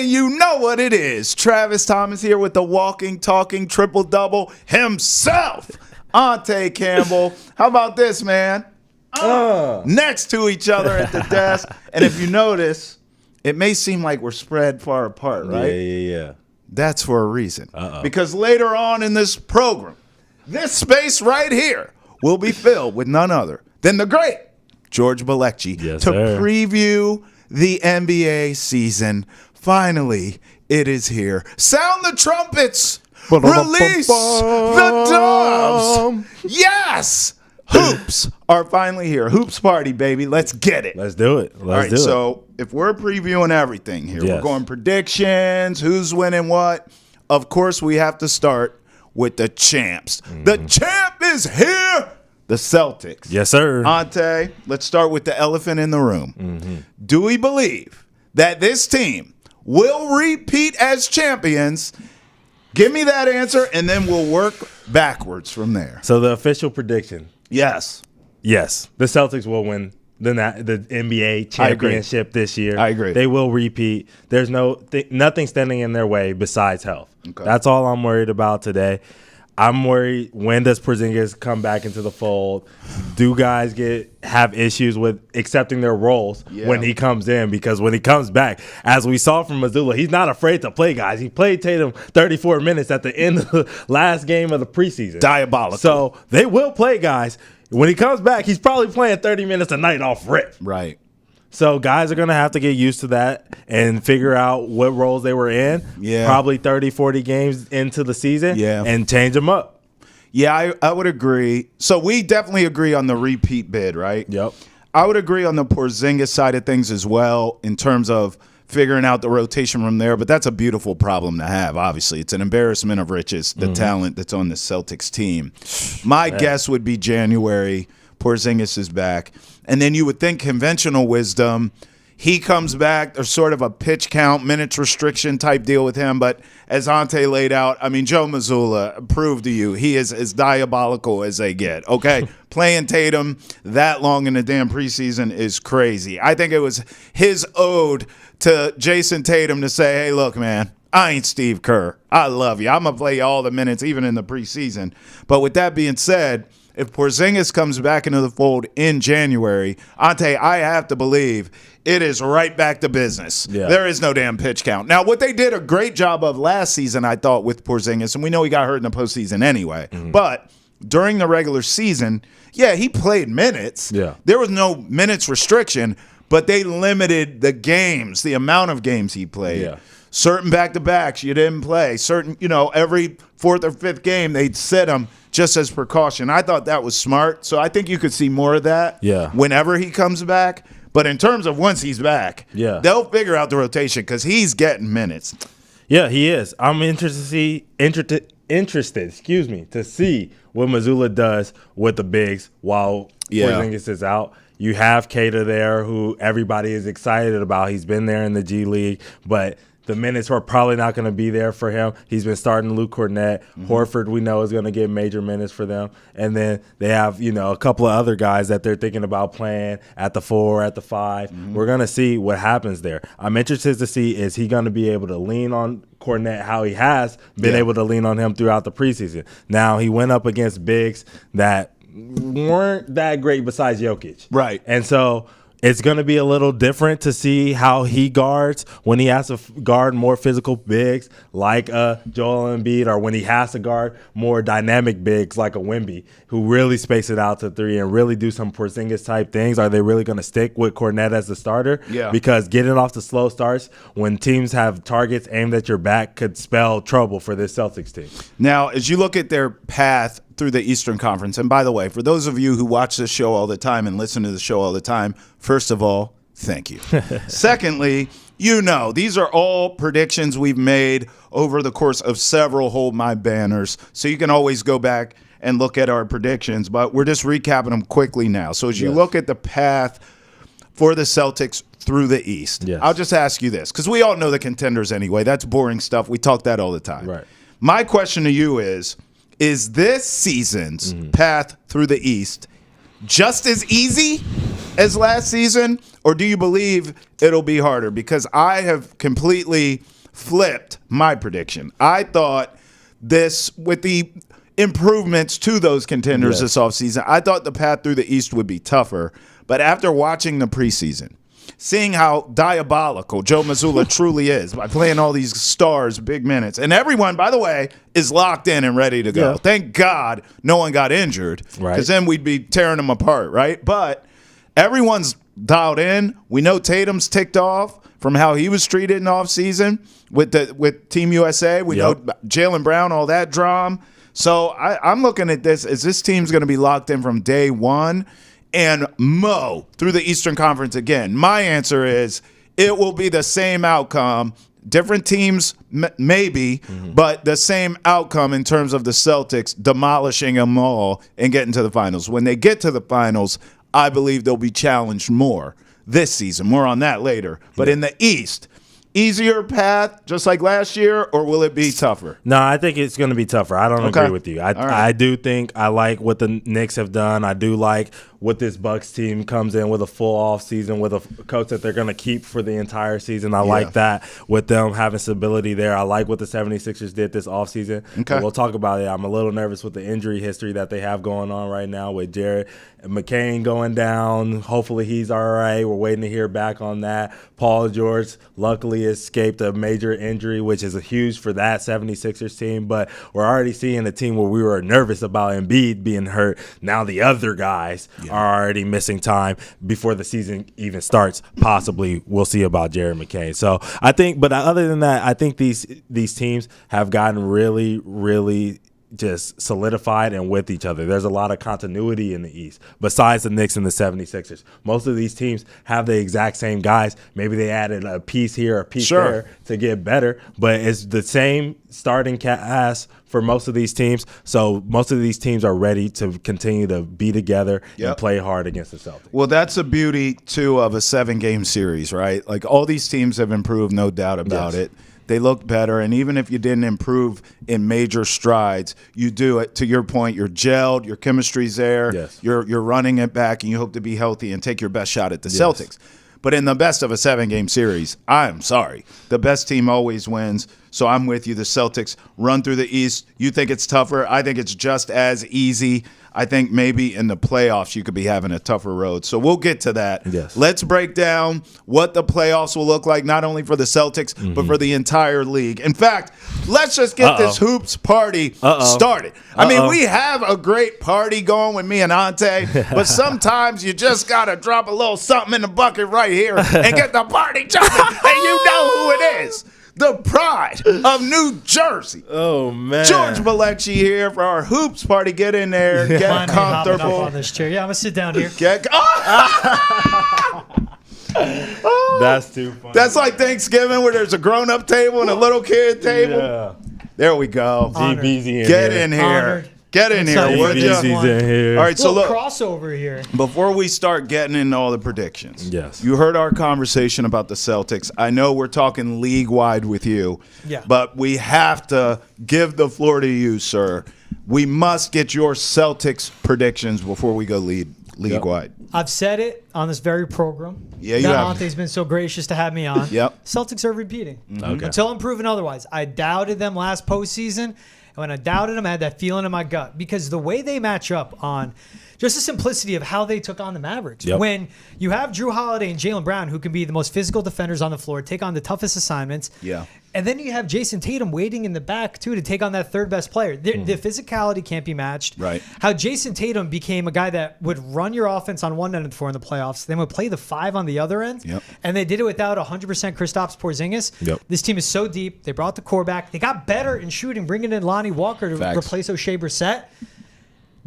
And you know what it is. Travis Thomas here with the walking, talking, triple-double himself. Ante Campbell. How about this, man? Next to each other at the desk. And if you notice, it may seem like we're spread far apart, right? Yeah. That's for a reason. Because later on in this program, this space right here will be filled with none other than the great George Balekji to preview the NBA season. Finally, it is here. Sound the trumpets. Release the doves. Yes. Hoops are finally here. Hoops party, baby. Let's get it. Let's do it. Let's do it. So if we're previewing everything here, we're going predictions, who's winning what. Of course, we have to start with the champs. The champ is here. The Celtics. Yes, sir. Ante, let's start with the elephant in the room. Do we believe that this team will repeat as champions? Give me that answer, and then we'll work backwards from there. So the official prediction. Yes. Yes. The Celtics will win the NBA championship this year. I agree. They will repeat. There's nothing standing in their way besides health. Okay. That's all I'm worried about today. I'm worried, when does Porzingis come back into the fold? Do guys have issues with accepting their roles when he comes in? Because when he comes back, as we saw from Mazzulla, he's not afraid to play guys. He played Tatum 34 minutes at the end of the last game of the preseason. Diabolical. So they will play guys. When he comes back, he's probably playing 30 minutes a night off rip. Right. So guys are going to have to get used to that and figure out what roles they were in. Yeah. Probably 30, 40 games into the season. Yeah. And change them up. Yeah, I would agree. So we definitely agree on the repeat bid, right? Yep. I would agree on the Porzingis side of things as well in terms of figuring out the rotation from there. But that's a beautiful problem to have, obviously. It's an embarrassment of riches, the talent that's on the Celtics team. My guess would be January. Porzingis is back. And then you would think conventional wisdom, he comes back. There's sort of a pitch count, minutes restriction type deal with him. But as Ante laid out, I mean, Joe Mazzulla proved to you he is as diabolical as they get. Okay, playing Tatum that long in the damn preseason is crazy. I think it was his ode to Jayson Tatum to say, hey, look, man, I ain't Steve Kerr. I love you. I'm going to play all the minutes, even in the preseason. But with that being said, if Porzingis comes back into the fold in January, Ante, I have to believe it is right back to business. Yeah. There is no damn pitch count. Now, what they did a great job of last season, I thought, with Porzingis, and we know he got hurt in the postseason anyway, but during the regular season, he played minutes. Yeah. There was no minutes restriction, but they limited the games, the amount of games he played. Yeah. Certain back-to-backs you didn't play. Certain, every fourth or fifth game they'd sit him just as precaution. I thought that was smart. So I think you could see more of that whenever he comes back. But in terms of once he's back, they'll figure out the rotation because he's getting minutes. Yeah, he is. I'm interested to see what Mazzulla does with the bigs while Porzingis is out. You have Keita there, who everybody is excited about. He's been there in the G League, but the minutes are probably not going to be there for him. He's been starting Luke Cornett. Horford, we know, is going to get major minutes for them. And then they have, a couple of other guys that they're thinking about playing at the 4, at the 5. We're going to see what happens there. I'm interested to see, is he going to be able to lean on Cornett how he has been able to lean on him throughout the preseason. Now, he went up against bigs that weren't that great besides Jokic. Right. And so it's going to be a little different to see how he guards when he has to guard more physical bigs like Joel Embiid, or when he has to guard more dynamic bigs like a Wemby, who really space it out to 3 and really do some Porzingis type things. Are they really going to stick with Cornett as the starter? Yeah. Because getting off the slow starts when teams have targets aimed at your back could spell trouble for this Celtics team. Now, as you look at their path through the Eastern Conference, and by the way, for those of you who watch this show all the time and listen to the show all the time, first of all, thank you. Secondly, these are all predictions we've made over the course of several Hold My Banners, so you can always go back and look at our predictions, but we're just recapping them quickly now. So as you look at the path for the Celtics through the East, I'll just ask you this, because we all know the contenders anyway. That's boring stuff. We talk that all the time. Right. My question to you is this season's path through the East just as easy as last season, or do you believe it'll be harder? Because I have completely flipped my prediction. I thought this, with the improvements to those contenders this offseason, I thought the path through the East would be tougher. But after watching the preseason, seeing how diabolical Joe Mazzulla truly is by playing all these stars big minutes, and everyone, by the way, is locked in and ready to go. Thank God no one got injured, because then we'd be tearing them apart, right? But everyone's dialed in. We know Tatum's ticked off from how he was treated in the offseason with Team USA. We know Jaylen Brown, all that drama. So I'm looking at this as this team's going to be locked in from day one and mow through the Eastern Conference again. My answer is it will be the same outcome. Different teams, maybe, but the same outcome in terms of the Celtics demolishing them all and getting to the finals. When they get to the finals, I believe they'll be challenged more this season. More on that later. But in the East, easier path, just like last year, or will it be tougher? No, I think it's going to be tougher. I don't agree with you. I do think I like what the Knicks have done. I do like what this Bucks team comes in with a full off season with a coach that they're going to keep for the entire season. I like that with them having stability there. I like what the 76ers did this offseason. Okay. We'll talk about it. I'm a little nervous with the injury history that they have going on right now with Jared McCain going down. Hopefully he's all right. We're waiting to hear back on that. Paul George luckily escaped a major injury, which is huge for that 76ers team. But we're already seeing a team where we were nervous about Embiid being hurt. Now the other guys are already missing time before the season even starts. Possibly we'll see about Jared McCain. So I think, but other than that, I think these teams have gotten really, really just solidified and with each other. There's a lot of continuity in the East besides the Knicks and the 76ers. Most of these teams have the exact same guys. Maybe they added a piece here, a piece there to get better, but it's the same starting cast for most of these teams. So most of these teams are ready to continue to be together and play hard against the Celtics. Well, that's the beauty, too, of a 7-game series, right? Like, all these teams have improved, no doubt about it. They look better, and even if you didn't improve in major strides, you do it. To your point, you're gelled, your chemistry's there, you're running it back, and you hope to be healthy and take your best shot at the Celtics. But in the best of a 7-game series, I'm sorry, the best team always wins. So I'm with you. The Celtics run through the East. You think it's tougher? I think it's just as easy. I think maybe in the playoffs you could be having a tougher road. So we'll get to that. Let's break down what the playoffs will look like, not only for the Celtics, but for the entire league. In fact, let's just get this hoops party started. I mean, we have a great party going with me and Ante, but sometimes you just got to drop a little something in the bucket right here and get the party jumping, and you know who it is. The pride of New Jersey. Oh, man. George Balekji here for our hoops party. Get in there. Get comfortable. Up on this chair. Yeah, I'm going to sit down here. That's too funny. That's like Thanksgiving where there's a grown-up table and a little kid table. Yeah. There we go. GBZ Get in here. Honored. Get in here, would you? In here. All right, so look. Crossover here. Before we start getting into all the predictions, you heard our conversation about the Celtics. I know we're talking league-wide with you, but we have to give the floor to you, sir. We must get your Celtics predictions before we go league-wide. I've said it on this very program. Yeah, you have. Ante's been so gracious to have me on. Celtics are repeating. Until I'm proven otherwise. I doubted them last postseason. And when I doubted them, I had that feeling in my gut because the way they match up on just the simplicity of how they took on the Mavericks. When you have Drew Holiday and Jaylen Brown, who can be the most physical defenders on the floor, take on the toughest assignments. And then you have Jayson Tatum waiting in the back, too, to take on that third best player. The physicality can't be matched. How Jayson Tatum became a guy that would run your offense on one end of the floor in the playoffs, then would play the 5 on the other end. And they did it without 100% Kristaps Porzingis. This team is so deep. They brought the core back. They got better in shooting, bringing in Lonnie Walker to replace O'Shea Brissett.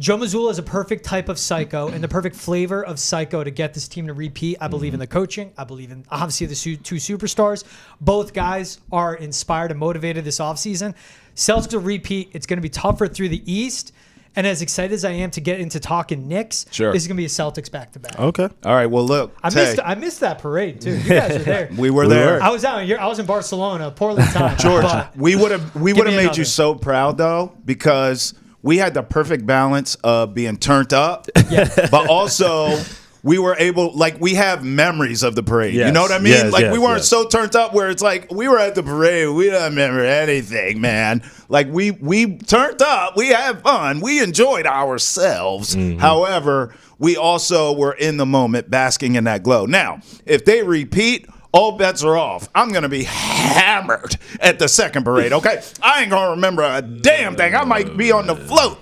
Joe Mazzulla is a perfect type of psycho and the perfect flavor of psycho to get this team to repeat. I believe in the coaching. I believe in, obviously, the two superstars. Both guys are inspired and motivated this offseason. Celtics will repeat. It's going to be tougher through the East. And as excited as I am to get into talking Knicks, this is going to be a Celtics back-to-back. Okay. All right, well, look. I missed that parade, too. You guys were there. We were there. I was in Barcelona, poorly timed. George, we would have made you so proud, though, because we had the perfect balance of being turned up, but also we were able, like, we have memories of the parade. Yes. You know what I mean? Yes, like, yes, we weren't yes. so turned up where it's like, we were at the parade. We don't remember anything, man. Like, we turned up. We had fun. We enjoyed ourselves. Mm-hmm. However, we also were in the moment basking in that glow. Now, if they repeat, all bets are off. I'm going to be hammered at the second parade, okay? I ain't going to remember a damn thing. I might be on the float.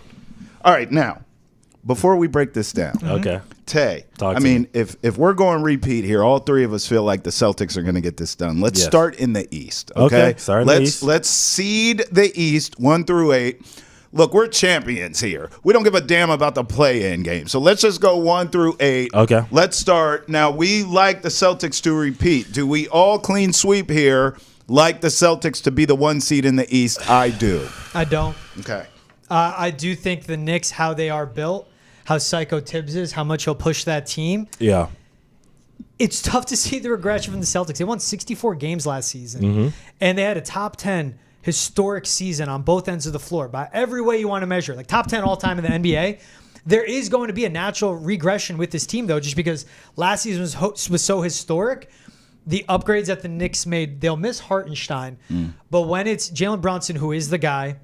All right, now, before we break this down. Okay. Tay, Talk I to mean, me. if we're going repeat here, all three of us feel like the Celtics are going to get this done. Let's start in the East, okay? Start in the East. Let's seed the East 1 through 8. Look, we're champions here. We don't give a damn about the play-in game. So let's just go 1 through 8. Okay. Let's start. Now, we like the Celtics to repeat. Do we all clean sweep here like the Celtics to be the 1 seed in the East? I do. I don't. Okay. I do think the Knicks, how they are built, how psycho Tibbs is, how much he'll push that team. Yeah. It's tough to see the regression from the Celtics. They won 64 games last season, and they had a top 10 historic season on both ends of the floor by every way you want to measure, like top 10 all time in the NBA. There is going to be a natural regression with this team, though, just because last season was so historic. The upgrades that the Knicks made, they'll miss Hartenstein, but when it's Jaylen Brown, who is the guy,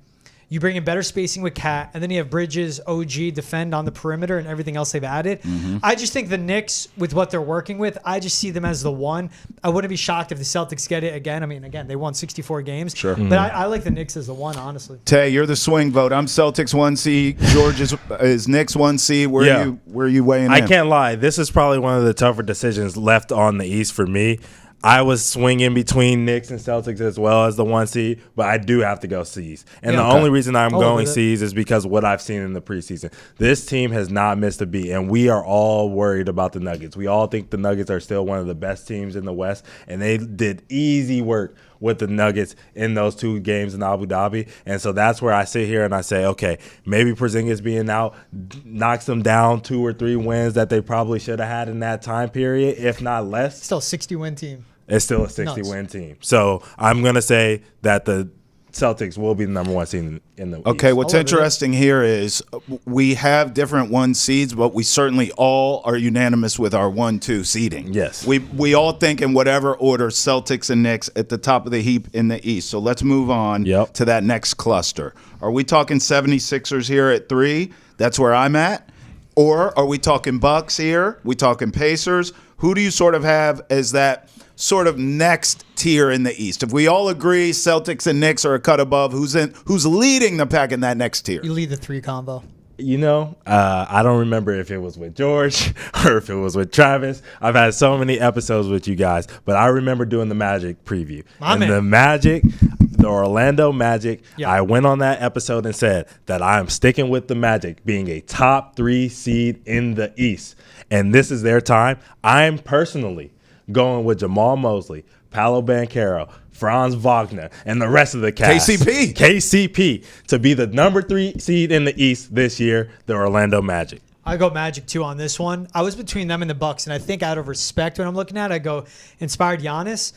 you bring in better spacing with Cat, and then you have Bridges, OG, defend on the perimeter, and everything else they've added. I just think the Knicks, with what they're working with, I just see them as the 1. I wouldn't be shocked if the Celtics get it again. I mean, again, they won 64 games. Sure. But I like the Knicks as the 1, honestly. Tay, you're the swing vote. I'm Celtics 1 seed. George is Knicks 1 seed. Where are you weighing in? I can't lie. This is probably one of the tougher decisions left on the East for me. I was swinging between Knicks and Celtics as well as the 1 seed, but I do have to go C's. And the only reason I'm going C's is because what I've seen in the preseason. This team has not missed a beat, and we are all worried about the Nuggets. We all think the Nuggets are still one of the best teams in the West, and they did easy work with the Nuggets in those 2 games in Abu Dhabi. And so that's where I sit here and I say, okay, maybe Porzingis being out knocks them down 2 or 3 wins that they probably should have had in that time period, if not less. Still a 60-win team. It's still a 60-win team. So I'm going to say that the Celtics will be the number 1 seed in the Okay, East. what's interesting here is we have different 1 seeds, but we certainly all are unanimous with our 1-2 seeding. Yes. We all think in whatever order, Celtics and Knicks at the top of the heap in the East. So let's move on to that next cluster. Are we talking 76ers here at 3? That's where I'm at. Or are we talking Bucks here? We talking Pacers? Who do you sort of have as that sort of next tier in the East? If we all agree Celtics and Knicks are a cut above, who's leading the pack in that next tier? You lead the 3 combo. You know, I don't remember if it was with George or if it was with Travis. I've had so many episodes with you guys, but I remember doing the Magic preview. The Orlando Magic, I went on that episode and said that I am sticking with the Magic being a top 3 seed in the East. And this is their time. I'm personally going with Jamal Mosley, Paolo Banchero, Franz Wagner, and the rest of the cast. KCP to be the number 3 seed in the East this year, the Orlando Magic. I go Magic 2 on this one. I was between them and the Bucks, and I think out of respect when I'm looking at it, I go inspired Giannis.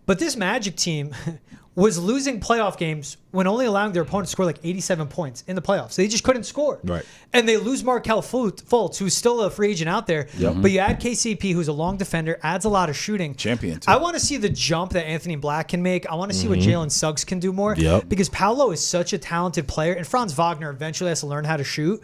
But this Magic team was losing playoff games when only allowing their opponent to score like 87 points in the playoffs. They just couldn't score. Right. And they lose Markelle Fultz, who's still a free agent out there. Yep. But you add KCP, who's a long defender, adds a lot of shooting. Champion, too. I want to see the jump that Anthony Black can make. I want to see what Jalen Suggs can do more. Yep. Because Paolo is such a talented player, and Franz Wagner eventually has to learn how to shoot.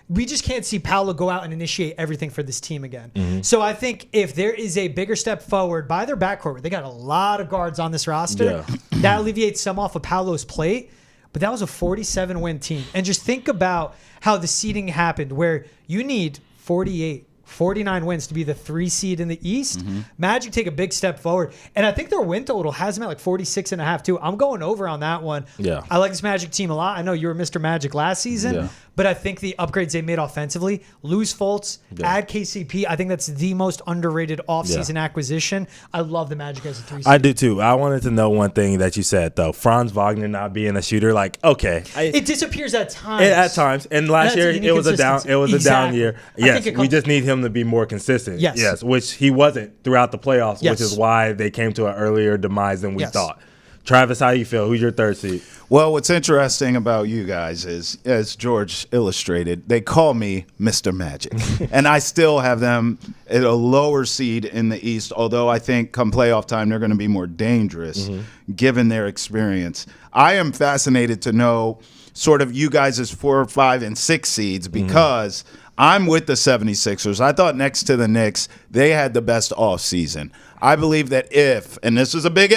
We just can't see Paolo go out and initiate everything for this team again. So I think if there is a bigger step forward by their backcourt, they got a lot of guards on this roster, that alleviates some off of Paolo's plate. But that was a 47-win team. And just think about how the seeding happened, where you need 49 wins to be the 3 seed in the East. Magic take a big step forward. And I think their win total has them at like 46.5 too. I'm going over on that one. Yeah. I like this Magic team a lot. I know you were Mr. Magic last season, but I think the upgrades they made offensively, lose Fultz, add KCP, I think that's the most underrated offseason acquisition. I love the Magic as a 3 seed. I do too. I wanted to know one thing that you said though. Franz Wagner not being a shooter, like, okay. It disappears at times. At times. And last year it was a down year. Yes, we just need him to be more consistent. Yes, which he wasn't throughout the playoffs, yes. which is why they came to an earlier demise than we thought. Travis, how you feel? Who's your third seed? Well, what's interesting about you guys is, as George illustrated, they call me Mr. Magic. And I still have them at a lower seed in the East, although I think come playoff time they're going to be more dangerous given their experience. I am fascinated to know sort of you guys' 4, 5, and 6 seeds because I'm with the 76ers. I thought next to the Knicks, they had the best offseason. I believe that if, and this is a big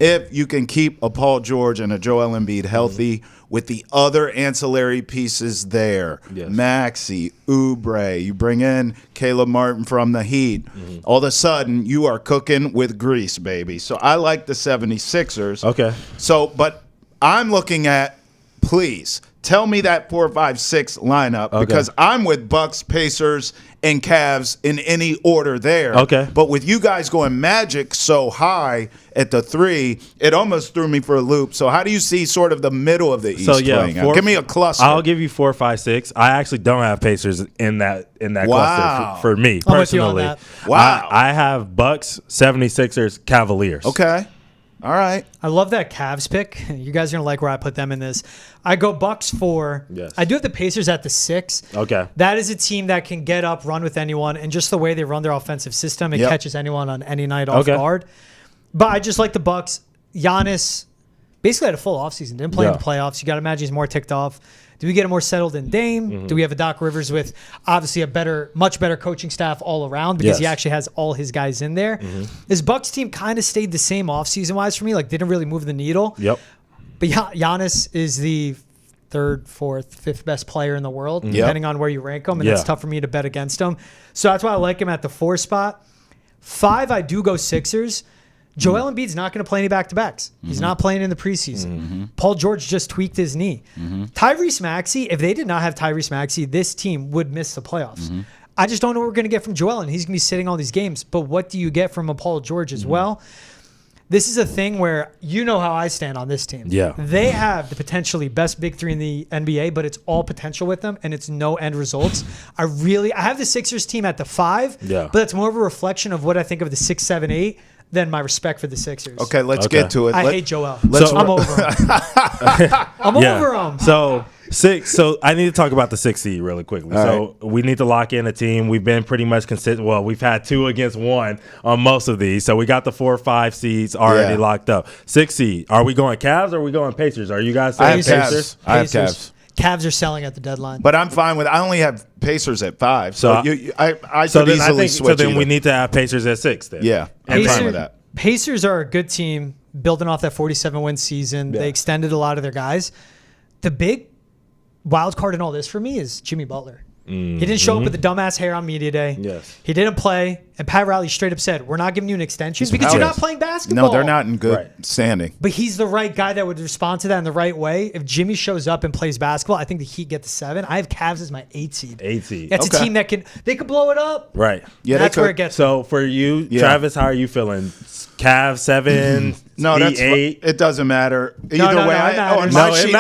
if you can keep a Paul George and a Joel Embiid healthy with the other ancillary pieces there, Maxey, Oubre, you bring in Caleb Martin from the Heat, all of a sudden you are cooking with grease, baby. So I like the 76ers. Okay. So, but I'm looking at, please, tell me that 4, 5, 6 lineup because I'm with Bucks, Pacers, and Cavs in any order there. Okay. But with you guys going Magic so high at the 3, it almost threw me for a loop. So how do you see sort of the middle of the East playing out? Give me a cluster. I'll give you 4, 5, 6. I actually don't have Pacers in that cluster for me I'm with you on personally. that. Wow. I have Bucks, 76ers, Cavaliers. Okay. All right. I love that Cavs pick. You guys are going to like where I put them in this. I go Bucks 4. Yes. I do have the Pacers at the 6. Okay. That is a team that can get up, run with anyone, and just the way they run their offensive system, it catches anyone on any night off guard. But I just like the Bucks. Giannis basically had a full offseason. Didn't play in the playoffs. You got to imagine he's more ticked off. Do we get him more settled than Dame? Do we have a Doc Rivers with obviously much better coaching staff all around because he actually has all his guys in there? His Bucks team kind of stayed the same offseason wise for me, like didn't really move the needle. Yep. But Giannis is the 3rd, 4th, 5th best player in the world, depending on where you rank him, and it's tough for me to bet against him. So that's why I like him at the 4 spot. 5, I do go Sixers. Joel Embiid's not going to play any back-to-backs. He's not playing in the preseason. Paul George just tweaked his knee. Tyrese Maxey, if they did not have Tyrese Maxey, this team would miss the playoffs. I just don't know what we're going to get from Joel, and he's going to be sitting all these games. But what do you get from a Paul George as well? This is a thing where you know how I stand on this team. Yeah. They have the potentially best big 3 in the NBA, but it's all potential with them, and it's no end results. I have the Sixers team at the 5, but that's more of a reflection of what I think of the 6, 7, 8 than my respect for the Sixers. Okay, let's get to it. I hate Joel. I'm over him. I'm over him. So 6. So I need to talk about the 6 seed really quickly. We need to lock in a team. We've been pretty much consistent. Well, we've had 2 against 1 on most of these. So we got the 4 or 5 seeds already locked up. 6 seed. Are we going Cavs or are we going Pacers? Are you guys saying Pacers? I have Cavs. Cavs are selling at the deadline. But I'm fine with I only have Pacers at 5. So I could easily switch. So then we need to have Pacers at 6 then. Yeah, I'm fine with that. Pacers are a good team building off that 47-win season. They extended a lot of their guys. The big wild card in all this for me is Jimmy Butler. He didn't show up with the dumbass hair on media day. Yes. He didn't play. And Pat Riley straight up said, we're not giving you an extension because you're not playing basketball. No, they're not in good standing. But he's the right guy that would respond to that in the right way. If Jimmy shows up and plays basketball, I think the Heat get the 7. I have Cavs as my 8 seed. 8 seed. That's a team that they could blow it up. Right. Yeah, that's where it gets. So for you, Travis, how are you feeling? Cavs 7, no, that's 8. It doesn't matter. Either way, on my sheet,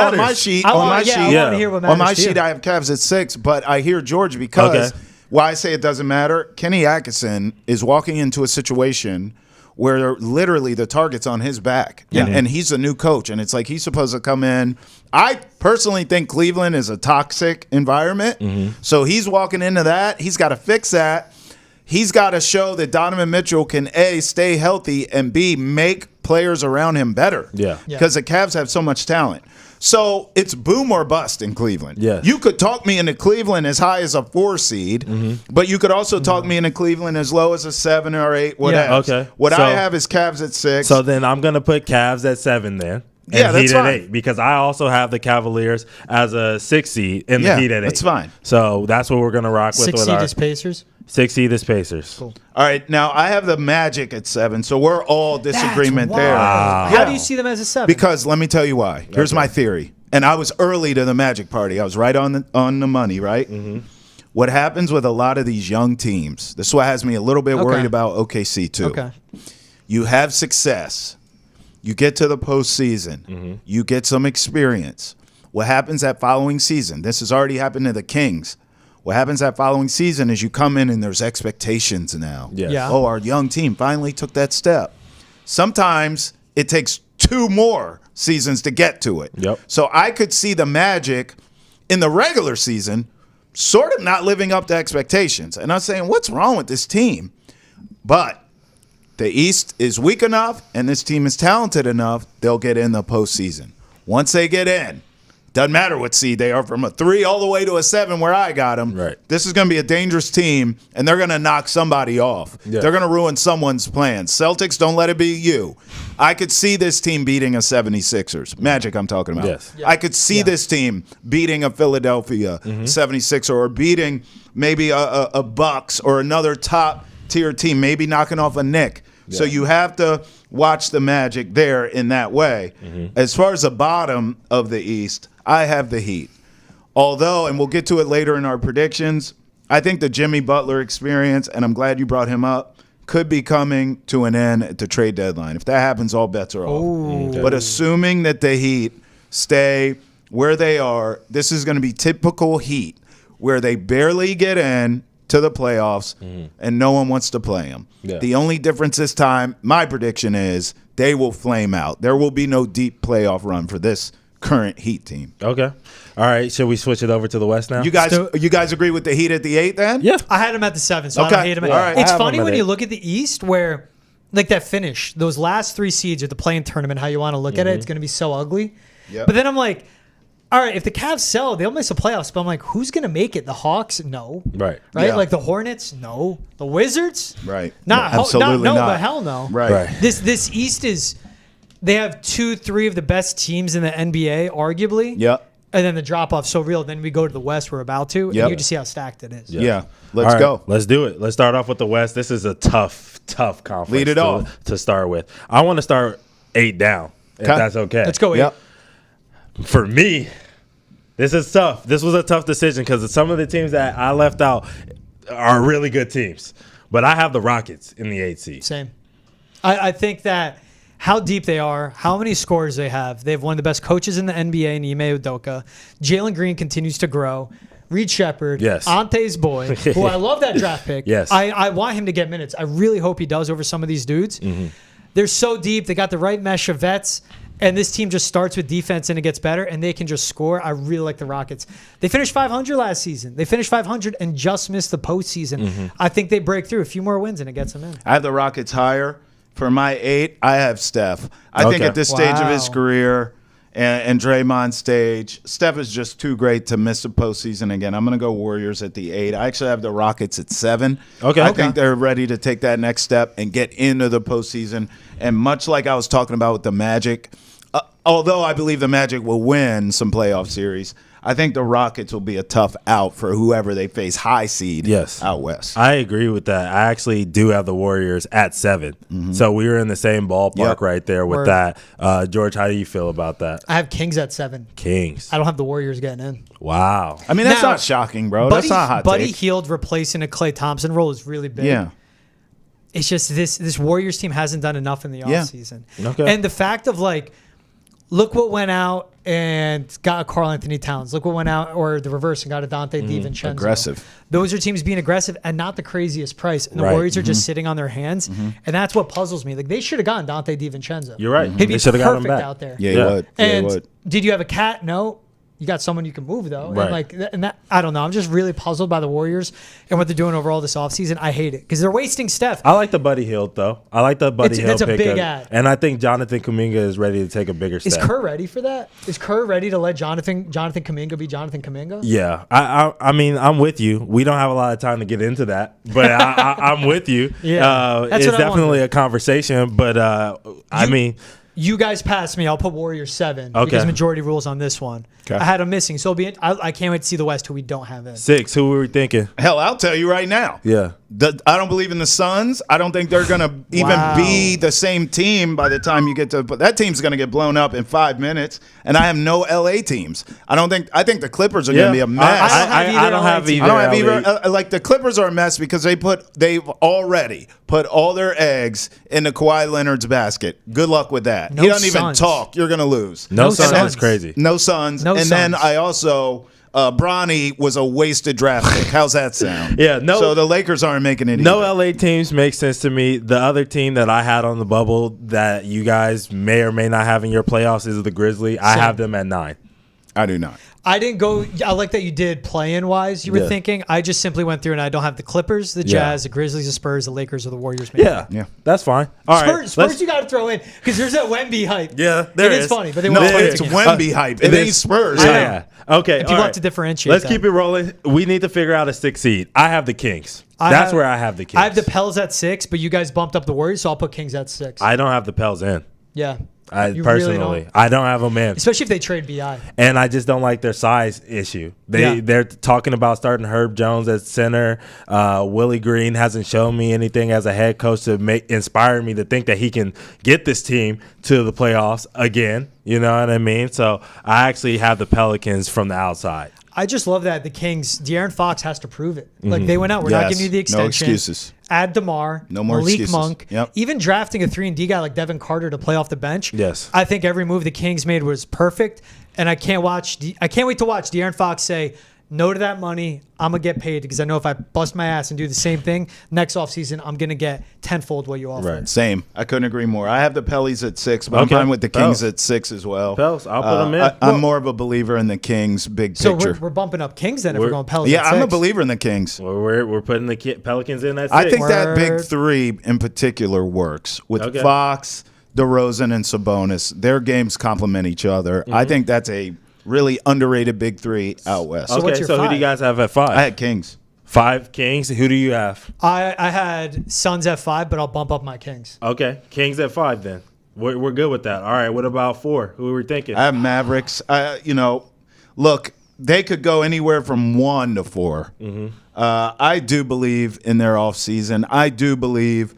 I have Cavs at 6, but I hear George because why I say it doesn't matter. Kenny Atkinson is walking into a situation where literally the target's on his back, and he's a new coach, and it's like he's supposed to come in. I personally think Cleveland is a toxic environment, so he's walking into that. He's got to fix that. He's got to show that Donovan Mitchell can, A, stay healthy, and B, make players around him better. Because the Cavs have so much talent. So it's boom or bust in Cleveland. You could talk me into Cleveland as high as a 4 seed, but you could also talk me into Cleveland as low as a 7 or 8, whatever. What I have is Cavs at 6. So then I'm going to put Cavs at 7 then. And Heat at 8 because I also have the Cavaliers as a 6 seed in the Heat at 8. That's fine. So that's what we're going to rock with. 6 seed is Pacers? 6 seed is Pacers. Cool. All right, now I have the Magic at 7, so we're all disagreement there. How do you see them as a 7? Because let me tell you why. Here's my theory. And I was early to the Magic party. I was right on the money, right? What happens with a lot of these young teams, this is what has me a little bit worried about OKC too. You have success. You get to the postseason. You get some experience. What happens that following season? This has already happened to the Kings. What happens that following season is you come in and there's expectations now. Oh, our young team finally took that step. Sometimes it takes 2 more seasons to get to it. Yep. So I could see the Magic in the regular season sort of not living up to expectations. And I'm saying, what's wrong with this team? But the East is weak enough, and this team is talented enough, they'll get in the postseason. Once they get in, doesn't matter what seed they are, from a 3 all the way to a 7 where I got them. Right. This is going to be a dangerous team, and they're going to knock somebody off. Yeah. They're going to ruin someone's plans. Celtics, don't let it be you. I could see this team beating a 76ers. Magic, I'm talking about. Yes. I could see this team beating a Philadelphia 76er, or beating maybe a Bucks or another top-tier team, maybe knocking off a Knicks. Yeah. So you have to watch the Magic there in that way. As far as the bottom of the East, I have the Heat. Although, and we'll get to it later in our predictions, I think the Jimmy Butler experience, and I'm glad you brought him up, could be coming to an end at the trade deadline. If that happens, all bets are off. But assuming that the Heat stay where they are, this is going to be typical Heat, where they barely get in to the playoffs, and no one wants to play them. Yeah. The only difference this time, my prediction is, they will flame out. There will be no deep playoff run for this current Heat team. Okay. All right. Should we switch it over to the West now? You guys agree with the Heat at the 8 then? Yeah. I had them at the 7, so I don't hate them. All right. It's funny when you look at the East where, like that finish, those last 3 seeds at the play-in tournament, how you want to look at it, it's going to be so ugly. Yep. But then I'm like, all right, if the Cavs sell, they'll miss the playoffs. But I'm like, who's going to make it? The Hawks? No. Right. Yeah. Like the Hornets? No. The Wizards? Right. Absolutely not. But hell no. Right. This East is, they have 2-3 of the best teams in the NBA, arguably. Yep. And then the drop-off's so real. Then we go to the West, we're about to. And you just see how stacked it is. Yeah. Let's go. Let's do it. Let's start off with the West. This is a tough conference. Lead it off. To start with. I want to start 8 down, if that's okay. Let's go 8. Yep. For me, this is tough. This was a tough decision because some of the teams that I left out are really good teams. But I have the Rockets in the 8 seed. Same. I think that how deep they are, how many scores they have. They have one of the best coaches in the NBA, Ime Udoka. Jalen Green continues to grow. Reed Shepherd, Ante's boy, who I love that draft pick. Yes. I want him to get minutes. I really hope he does over some of these dudes. They're so deep. They got the right mesh of vets. And this team just starts with defense and it gets better, and they can just score. I really like the Rockets. They finished 500 last season. They finished 500 and just missed the postseason. I think they break through a few more wins and it gets them in. I have the Rockets higher. For my 8, I have Steph. I think at this stage of his career and Draymond's stage, Steph is just too great to miss the postseason again. I'm going to go Warriors at the 8. I actually have the Rockets at 7. I think they're ready to take that next step and get into the postseason. And much like I was talking about with the Magic, although I believe the Magic will win some playoff series, I think the Rockets will be a tough out for whoever they face high seed out west. I agree with that. I actually do have the Warriors at 7. So we were in the same ballpark right there with that. George, how do you feel about that? I have Kings at 7. Kings. I don't have the Warriors getting in. Wow. I mean, that's not shocking, bro. That's not hot Buddy take. Hield replacing a Klay Thompson role is really big. Yeah. It's just this Warriors team hasn't done enough in the offseason. Okay. And the fact of like, look what went out and got a Karl-Anthony Towns. Look what went out, or the reverse, and got a Dante DiVincenzo. Aggressive. Those are teams being aggressive and not the craziest price. And the Warriors are just sitting on their hands. And that's what puzzles me. Like, they should have gotten Dante DiVincenzo. You're right. He'd be perfect out there. Yeah, he would. And he would. Did you have a cat? No. You got someone you can move, though. Right. And that, I don't know. I'm just really puzzled by the Warriors and what they're doing overall this offseason. I hate it because they're wasting Steph. I like the Buddy Hield, though. I like the Buddy Hield pick. That's a big ad. And I think Jonathan Kuminga is ready to take a bigger step. Is Kerr ready for that? Is Kerr ready to let Jonathan Kuminga be Jonathan Kuminga? Yeah. I mean, I'm with you. We don't have a lot of time to get into that, but I'm with you. It's definitely a conversation, but I mean – you guys passed me. I'll put Warriors 7 because majority rules on this one. Okay. I had them missing, so I can't wait to see the West, who we don't have in. 6. Who were we thinking? Hell, I'll tell you right now. Yeah. I don't believe in the Suns. I don't think they're going to even be the same team by the time you get to – that team's going to get blown up in 5 minutes, and I have no L.A. teams. I think the Clippers are going to be a mess. I don't have either. Like, the Clippers are a mess because they've already put all their eggs in the Kawhi Leonard's basket. Good luck with that. He doesn't even talk. You're going to lose. No Suns. That's crazy. No Suns. And then I also Bronny was a wasted draft pick. How's that sound? Yeah, no. So the Lakers aren't making it. No LA teams make sense to me. The other team that I had on the bubble that you guys may or may not have in your playoffs is the Grizzlies. I have them at 9. I do not. I didn't go. I like that you did play-in wise. You were thinking. I just simply went through and I don't have the Clippers, the Jazz, the Grizzlies, the Spurs, the Lakers, or the Warriors. Yeah, that's fine. All right, Spurs you got to throw in because there's that Wemby hype. Yeah, there is funny, but they no, won't play it's Wemby hype. It ain't Spurs. Yeah. Okay. And people have to differentiate. Let's keep it rolling. We need to figure out a 6 seed. I have the Kings. That's where I have the Kings. I have the Pels at 6, but you guys bumped up the Warriors, so I'll put Kings at 6. I don't have the Pels in. Yeah. I personally, I don't have them in, especially if they trade BI. And I just don't like their size issue. They're talking about starting Herb Jones at center. Willie Green hasn't shown me anything as a head coach to inspire me to think that he can get this team to the playoffs again. You know what I mean? So I actually have the Pelicans from the outside. I just love that the Kings, De'Aaron Fox has to prove it. Like they went out, we're not giving you the extension. No excuses. Add DeMar, no more Malik excuses. Monk, Yep. even drafting a 3-and-D guy like Devin Carter to play off the bench. Yes, I think every move the Kings made was perfect, and I can't wait to watch De'Aaron Fox say no to that money. I'm gonna get paid because I know if I bust my ass and do the same thing next offseason, I'm gonna get tenfold what you offer. Right. Same. I couldn't agree more. I have the Pellies at 6, but I'm fine with the Kings at 6 as well. Pels, I'll put them in. I'm more of a believer in the Kings big picture. So we're bumping up Kings then if we're going Pelicans. Yeah, at 6. I'm a believer in the Kings. Well, we're putting the Pelicans in at 6. I think that big 3 in particular works with Fox, DeRozan, and Sabonis. Their games complement each other. I think that's a really underrated big 3 out west. So what's your 5? Who do you guys have at 5? I had Kings. 5 Kings. Who do you have? I had Suns at 5, but I'll bump up my Kings. Okay, Kings at 5 then. We're good with that. All right, what about 4? Who are we thinking? I have Mavericks. Look, they could go anywhere from 1 to 4. I do believe in their offseason. I do believe,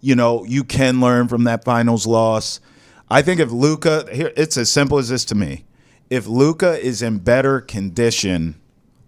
you can learn from that finals loss. I think if Luka, here it's as simple as this to me. If Luka is in better condition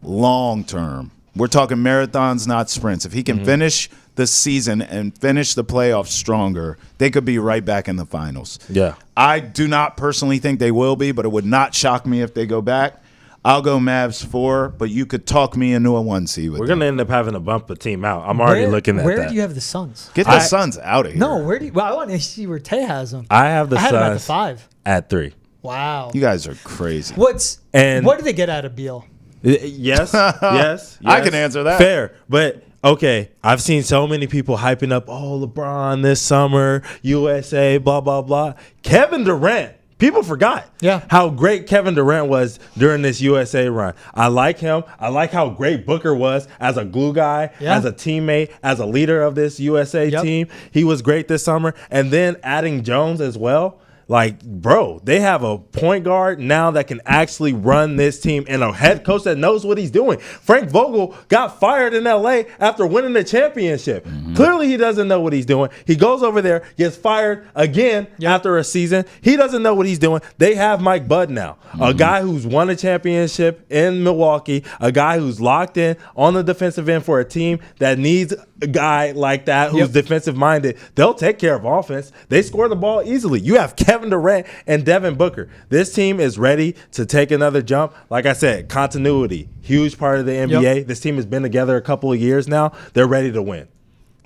long term, we're talking marathons, not sprints. If he can finish the season and finish the playoffs stronger, they could be right back in the finals. Yeah. I do not personally think they will be, but it would not shock me if they go back. I'll go Mavs 4, but you could talk me into a 1 seed with We're going to end up having to bump a team out. I'm already looking at that. Where do you have the Suns? Get the Suns out of here. No, where do you? Well, I want to see where Tay has them. I have the I had Suns them at the 5. at 3. Wow. You guys are crazy. What do they get out of Beal? Yes. I can answer that. Fair. But, okay, I've seen so many people hyping up, LeBron this summer, USA, blah, blah, blah. Kevin Durant. People forgot how great Kevin Durant was during this USA run. I like him. I like how great Booker was as a glue guy, as a teammate, as a leader of this USA team. He was great this summer. And then adding Jones as well. Like, bro, they have a point guard now that can actually run this team and a head coach that knows what he's doing. Frank Vogel got fired in L.A. after winning the championship. Clearly, he doesn't know what he's doing. He goes over there, gets fired again after a season. He doesn't know what he's doing. They have Mike Bud now, a guy who's won a championship in Milwaukee, a guy who's locked in on the defensive end for a team that needs a guy like that who's defensive-minded. They'll take care of offense. They score the ball easily. You have Kevin Durant and Devin Booker. This team is ready to take another jump. Like I said, continuity, huge part of the NBA. This team has been together a couple of years now. They're ready to win.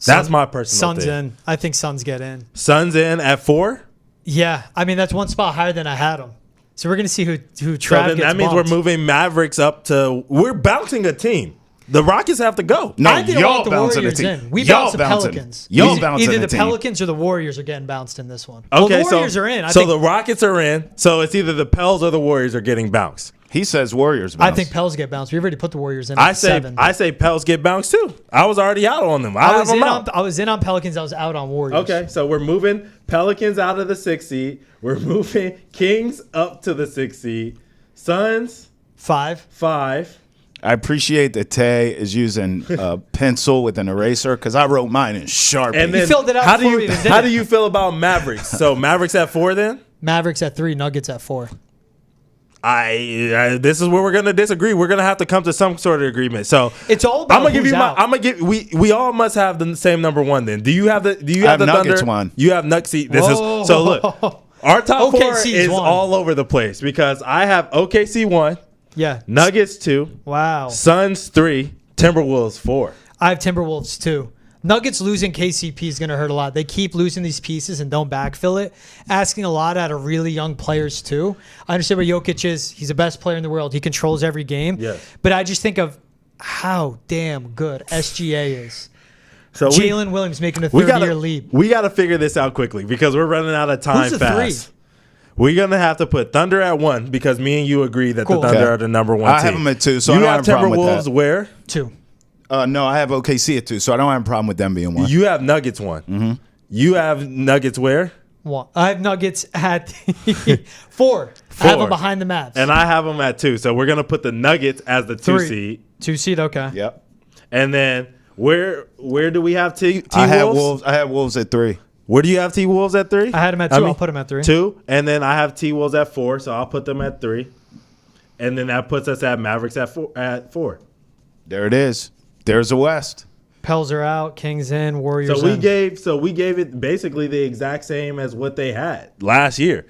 That's my personal Suns thing. in. I think Suns get in. Suns in at 4? Yeah. I mean, that's one spot higher than I had them. So we're going to see who Trav gets that means bumped. we're moving Mavericks up to – we're bouncing a team. The Rockets have to go. No, I didn't y'all want the bouncing Warriors the team. in. We Y'all bounced the bouncing. Pelicans. Y'all bouncing Either the the team. Pelicans or the Warriors are getting bounced in this one. Okay, well, the Warriors are in. So the Rockets are in. So it's either the Pels or the Warriors are getting bounced. He says Warriors I bounce. think Pels get bounced. We've already put the Warriors in. I at say 7. I say Pels get bounced too. I was already out on them. I was in on Pelicans. I was out on Warriors. Okay, so we're moving Pelicans out of the 6th seed. We're moving Kings up to the 6th seed. Suns 5. I appreciate that Tay is using a pencil with an eraser because I wrote mine in Sharpie. And then You filled it out how do before we you even did how it. do you feel about Mavericks? So Mavericks at 4 then? Mavericks at 3. Nuggets at 4. This is where we're gonna disagree. We're gonna have to come to some sort of agreement. So It's all about I'm gonna give who's you out. we all must have the same number 1 then. Do you have the Nuggets Thunder? 1. You have Nuggets. This Whoa. is so look. Our top 4 OKC's is 1. all over the place because I have OKC 1, Yeah. Nuggets 2. Wow. Suns 3. Timberwolves 4. I have Timberwolves too. Nuggets losing KCP is going to hurt a lot. They keep losing these pieces and don't backfill it, asking a lot out of really young players too. I understand what Jokic is. He's the best player in the world. He controls every game. Yes. But I just think of how damn good SGA is. So Jalen Williams making a third-year leap. We got to figure this out quickly because we're running out of time Who's the fast. 3? We're going to have to put Thunder at 1 because me and you agree that the Thunder are the number 1 team. I have them at 2, so you I don't have a problem with Timberwolves that. where? 2. No, I have OKC at 2, so I don't have a problem with them being 1. You have Nuggets 1. Mm-hmm. You have Nuggets where? 1. I have Nuggets at 4. I have them behind the Mavs. And I have them at 2. So we're going to put the Nuggets as the 2 seed. 2 seed, okay. Yep. And then where do we have T-Wolves? I have Wolves at 3. Where do you have T-Wolves at 3? I had them at 2. I'll put them at 3. 2. And then I have T-Wolves at 4, so I'll put them at 3. And then that puts us at Mavericks at 4. There it is. There's the West. Pels are out, Kings in, Warriors So we in. gave it basically the exact same as what they had last year.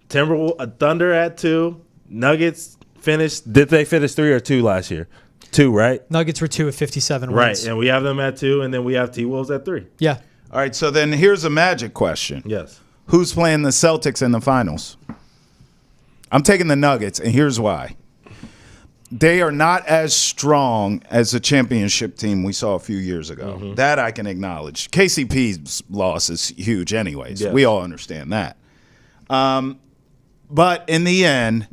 Thunder at 2. Nuggets finished. Did they finish 3 or 2 last year? 2, right? Nuggets were 2 at 57 wins. Right, and we have them at 2, and then we have T-Wolves at 3. Yeah. All right, so then here's a magic question. Yes. Who's playing the Celtics in the finals? I'm taking the Nuggets, and here's why. They are not as strong as the championship team we saw a few years ago. Mm-hmm. That I can acknowledge. KCP's loss is huge anyways. Yes. We all understand that. But in the end,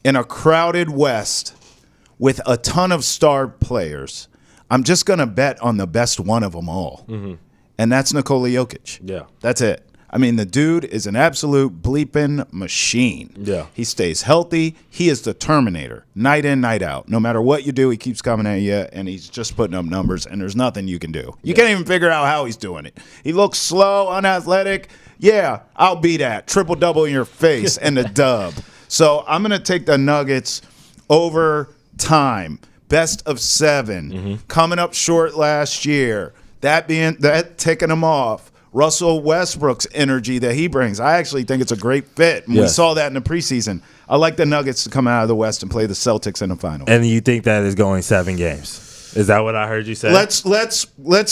in a crowded West with a ton of star players, I'm just going to bet on the best one of them all. Mm-hmm. And that's Nikola Jokic. Yeah. That's it. I mean, the dude is an absolute bleeping machine. Yeah. He stays healthy. He is the Terminator, night in, night out. No matter what you do, he keeps coming at you, and he's just putting up numbers, and there's nothing you can do. You can't even figure out how he's doing it. He looks slow, unathletic. Yeah, I'll be that. Triple-double in your face and a dub. So I'm going to take the Nuggets over time. Best of 7. Coming up short last year. That ticking them off. Russell Westbrook's energy that he brings. I actually think it's a great fit. And we saw that in the preseason. I like the Nuggets to come out of the West and play the Celtics in the finals. And you think that is going 7 games? Is that what I heard you say? Let's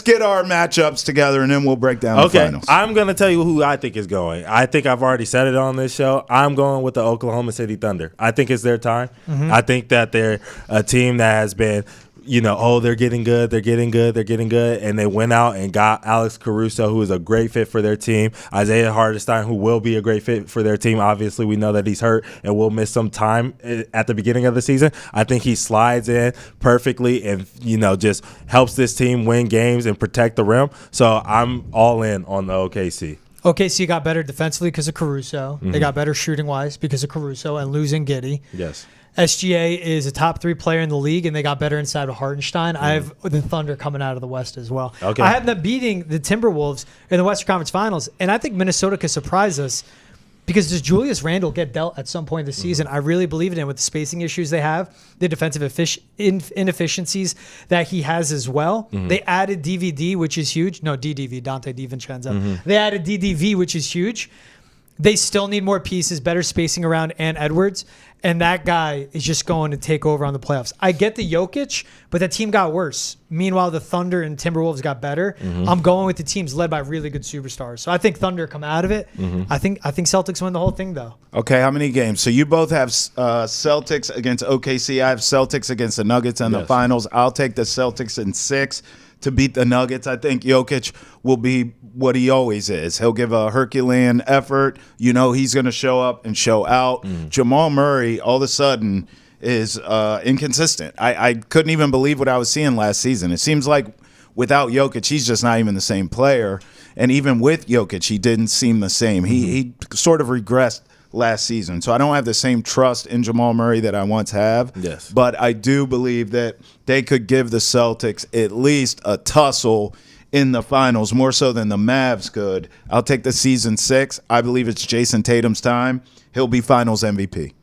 get our matchups together, and then we'll break down the finals. I'm going to tell you who I think is going. I think I've already said it on this show. I'm going with the Oklahoma City Thunder. I think it's their time. Mm-hmm. I think that they're a team that has been – they're getting good, and they went out and got Alex Caruso, who is a great fit for their team, Isaiah Hartenstein, who will be a great fit for their team. Obviously, we know that he's hurt and will miss some time at the beginning of the season. I think he slides in perfectly and, just helps this team win games and protect the rim. So I'm all in on the OKC. OKC got better defensively because of Caruso. Mm-hmm. They got better shooting-wise because of Caruso and losing Giddey. Yes. SGA is a top 3 player in the league, and they got better inside of Hartenstein. I have the Thunder coming out of the West as well. Okay. I have them beating the Timberwolves in the Western Conference Finals, and I think Minnesota could surprise us because does Julius Randle get dealt at some point this season? I really believe in him with the spacing issues they have, the defensive inefficiencies that he has as well. They added DVD, which is huge. No, DDV, Dante DiVincenzo. They added DDV, which is huge. They still need more pieces, better spacing around Ant Edwards, and that guy is just going to take over on the playoffs. I get the Jokic, but that team got worse. Meanwhile, the Thunder and Timberwolves got better. I'm going with the teams led by really good superstars. So I think Thunder come out of it. I think Celtics win the whole thing, though. Okay, how many games? So you both have Celtics against OKC. I have Celtics against the Nuggets in the finals. I'll take the Celtics in 6 to beat the Nuggets. I think Jokic will be what he always is. He'll give a Herculean effort. He's going to show up and show out. Jamal Murray, all of a sudden, is inconsistent. I couldn't even believe what I was seeing last season. It seems like without Jokic, he's just not even the same player. And even with Jokic, he didn't seem the same. He sort of regressed last season. So I don't have the same trust in Jamal Murray that I once have. Yes. But I do believe that they could give the Celtics at least a tussle in the finals, more so than the Mavs could. I'll take the season 6. I believe it's Jayson Tatum's time. He'll be finals MVP.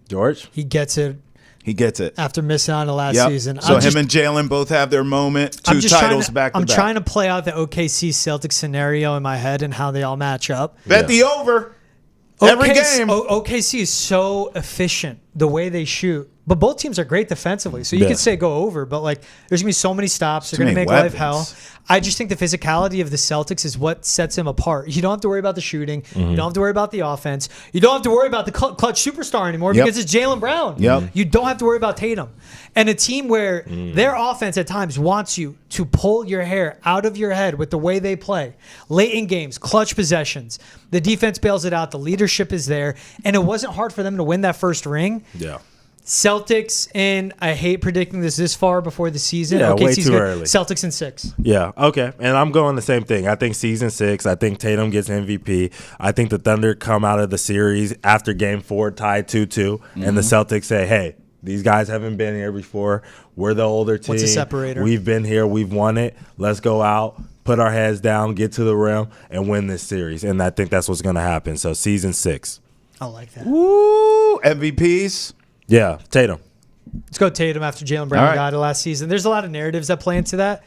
George? He gets it. He gets it. After missing on the last season. So him and Jaylen both have their moment. 2 titles back to back. I'm trying to play out the OKC Celtics scenario in my head and how they all match up. Bet the over. Every game. OKC is so efficient the way they shoot. But both teams are great defensively. So you could say go over, but like there's going to be so many stops. They're going to make life hell. I just think the physicality of the Celtics is what sets them apart. You don't have to worry about the shooting. You don't have to worry about the offense. You don't have to worry about the clutch superstar anymore because it's Jaylen Brown. You don't have to worry about Tatum. And a team where their offense at times wants you to pull your hair out of your head with the way they play. Late in games, clutch possessions. The defense bails it out. The leadership is there. And it wasn't hard for them to win that first ring. Yeah. Celtics, and I hate predicting this far before the season. Yeah, way too good. early. Celtics in 6. Yeah, okay. And I'm going the same thing. I think season 6, I think Tatum gets MVP. I think the Thunder come out of the series after game 4 tied 2-2, and the Celtics say, hey, these guys haven't been here before. We're the older team. What's a separator? We've been here. We've won it. Let's go out, put our heads down, get to the rim, and win this series. And I think that's what's going to happen. So season 6. I like that. Woo! MVPs? Yeah, Tatum. Let's go Tatum after Jaylen Brown got it last season. There's a lot of narratives that play into that.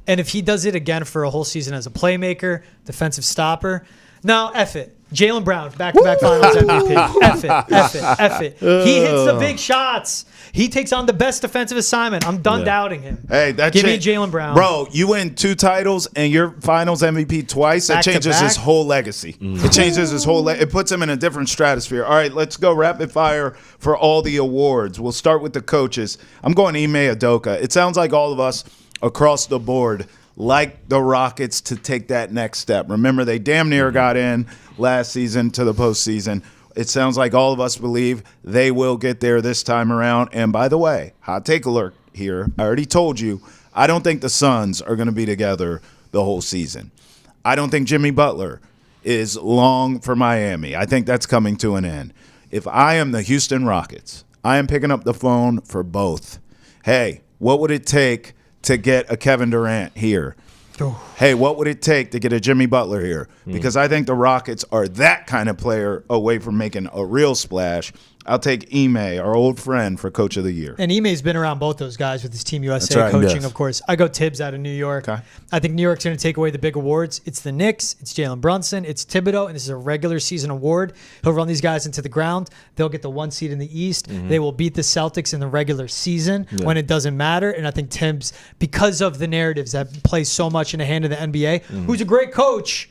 And if he does it again for a whole season as a playmaker, defensive stopper, no, F it. Jaylen Brown, back-to-back finals MVP. F it. He hits the big shots. He takes on the best defensive assignment. I'm done doubting him. Hey, Give me Jaylen Brown. Bro, you win 2 titles and your finals MVP twice. It changes his whole legacy. It changes his whole it puts him in a different stratosphere. All right, let's go rapid fire for all the awards. We'll start with the coaches. I'm going Ime Udoka. It sounds like all of us across the board like the Rockets to take that next step. Remember, they damn near got in last season to the postseason. It sounds like all of us believe they will get there this time around. And by the way, hot take alert here. I already told you, I don't think the Suns are going to be together the whole season. I don't think Jimmy Butler is long for Miami. I think that's coming to an end. If I am the Houston Rockets, I am picking up the phone for both. Hey, what would it take to get a Kevin Durant here? Hey, what would it take to get a Jimmy Butler here? Because I think the Rockets are that kind of player away from making a real splash. I'll take Ime, our old friend, for Coach of the Year. And Ime's been around both those guys with his Team USA coaching, of course. I go Tibbs out of New York. Okay. I think New York's going to take away the big awards. It's the Knicks, it's Jalen Brunson, it's Thibodeau, and this is a regular season award. He'll run these guys into the ground. They'll get the 1 seed in the East. They will beat the Celtics in the regular season when it doesn't matter. And I think Tibbs, because of the narratives that play so much in the hand of the NBA, who's a great coach,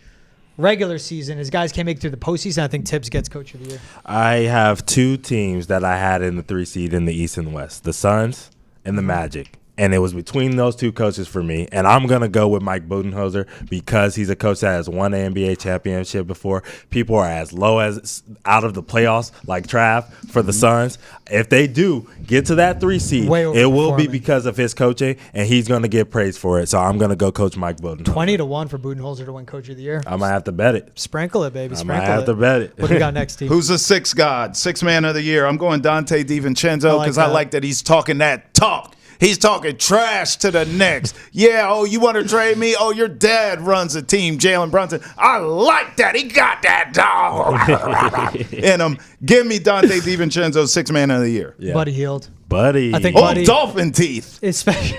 regular season, his guys can't make it through the postseason. I think Tibbs gets Coach of the Year. I have 2 teams that I had in the 3 seed in the East and West, the Suns and the Magic. And it was between those 2 coaches for me. And I'm going to go with Mike Budenholzer because he's a coach that has won an NBA championship before. People are as low as out of the playoffs, like Trav, for the Suns. If they do get to that 3 seed, it will be because of his coaching, and he's going to get praised for it. So I'm going to go Coach Mike Budenholzer. 20-1 for Budenholzer to win Coach of the Year. I might have to bet it. Sprinkle it, baby. Sprinkle I might have to bet it. What do you got next, Steve? Who's the 6th god, 6th man of the year? I'm going Dante DiVincenzo because I like that he's talking that talk. He's talking trash to the Knicks. Yeah, oh, you want to trade me? Oh, your dad runs a team, Jalen Brunson. I like that. He got that dog in him. Give me Dante DiVincenzo, 6th man of the year. Yeah. Buddy Hield. I think dolphin teeth. Especially.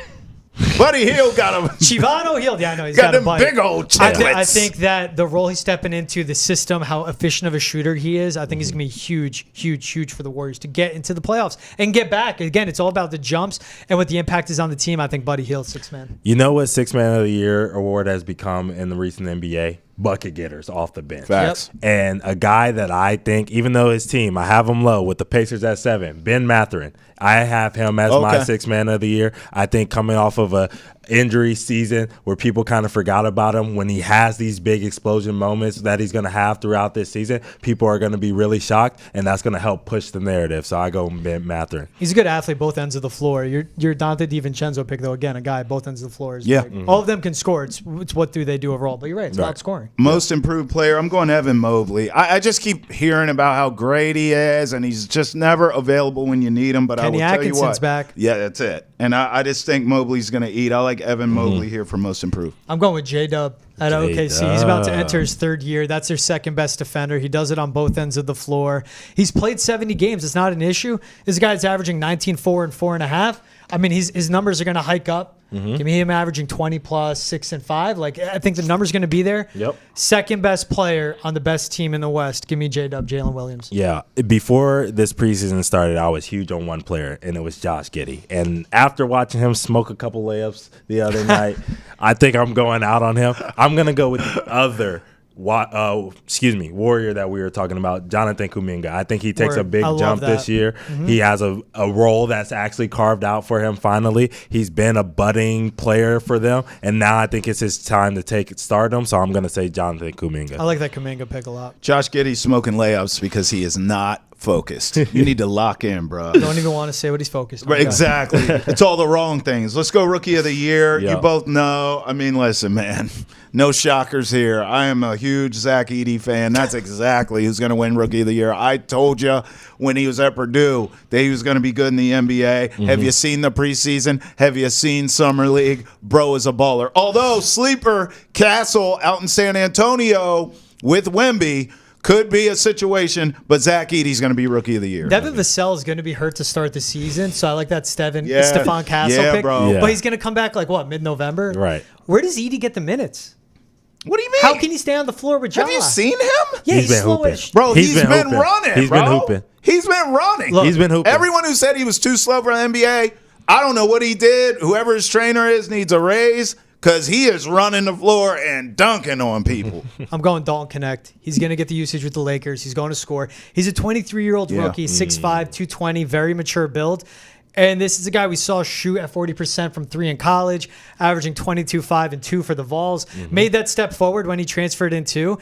Buddy Hield got him. Chivano Hield. Yeah, I know. He's got got them big old chitlets. I think that the role he's stepping into, the system, how efficient of a shooter he is, I think he's going to be huge for the Warriors to get into the playoffs and get back. Again, it's all about the jumps and what the impact is on the team. I think Buddy Hield, 6th man. You know what 6th man of the year award has become in the recent NBA? Bucket getters off the bench. Facts. Yep. And a guy that I think, even though his team, I have him low with the Pacers at 7, Ben Mathurin. I have him as my 6th man of the year. I think coming off of a injury season where people kind of forgot about him, when he has these big explosion moments that he's going to have throughout this season, people are going to be really shocked, and that's going to help push the narrative. So I go Ben Mathurin. He's a good athlete both ends of the floor. Your Dante DiVincenzo pick, though, again, a guy at both ends of the floor. All of them can score. It's what do they do overall. But you're right. It's about scoring. Most improved player, I'm going Evan Mobley. I just keep hearing about how great he is, and he's just never available when you need him. But Kenny I will tell you what. Back. Yeah, that's it. And I just think Mobley's going to eat. I like Evan Mobley here for most improved. I'm going with J-Dub. at OKC. He's about to enter his third year. That's their second best defender. He does it on both ends of the floor. He's played 70 games. It's not an issue. This guy's averaging 19, 4, and 4.5. I mean, his numbers are going to hike up. Give me him averaging 20 plus, 6 and 5. Like, I think the number's going to be there. Yep. Second best player on the best team in the West. Give me J-Dub, Jalen Williams. Yeah. Before this preseason started, I was huge on one player, and it was Josh Giddey. And after watching him smoke a couple layups the other night, I think I'm going out on him. I'm going to go with the other Warrior that we were talking about, Jonathan Kuminga. I think he takes a big jump this year. He has a role that's actually carved out for him finally. He's been a budding player for them, and now I think it's his time to take stardom, so I'm going to say Jonathan Kuminga. I like that Kuminga pick a lot. Josh Giddey's smoking layups because he is not focused. You need to lock in, bro. Don't even want to say what he's focused on. Exactly. It's all the wrong things. Let's go Rookie of the Year. Yep. You both know. I mean, listen, man. No shockers here. I am a huge Zach Edey fan. That's exactly who's going to win Rookie of the Year. I told you when he was at Purdue that he was going to be good in the NBA. Have you seen the preseason? Have you seen Summer League? Bro is a baller. Although sleeper Castle out in San Antonio with Wemby could be a situation, but Zach Edey's going to be Rookie of the Year. Devin Vassell is going to be hurt to start the season, so I like that Stephon Castle pick. Bro. Yeah. But he's going to come back mid-November? Right. Where does Edey get the minutes? What do you mean? How can he stay on the floor with Ja? Have you seen him? Yeah, he's slowish. Bro, he's been running, He's been hooping. He's been running. Look, he's been hooping. Everyone who said he was too slow for the NBA, I don't know what he did. Whoever his trainer is needs a raise because he is running the floor and dunking on people. I'm going Dalton Connect. He's going to get the usage with the Lakers. He's going to score. He's a 23-year-old rookie, 6'5", 220, very mature build. And this is a guy we saw shoot at 40% from 3 in college, averaging 22, 5, and 2 for the Vols. Made that step forward when he transferred in 2.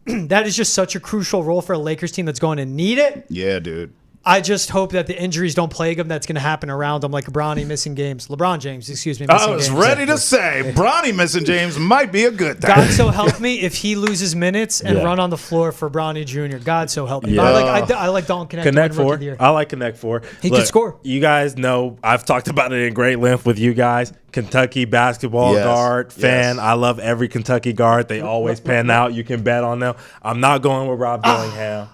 That is just such a crucial role for a Lakers team that's going to need it. Yeah, dude. I just hope that the injuries don't plague him. That's going to happen around him, like LeBron James, excuse me. I was ready to say, Bronny missing James might be a good thing. God so help me if he loses minutes and run on the floor for Bronny Jr. God so help me. Yeah. I like Dalton Connect 4. I like Connect 4. He could score. You guys know I've talked about it in great length with you guys. Kentucky basketball guard fan. I love every Kentucky guard. They always pan out. You can bet on them. I'm not going with Rob Dillingham.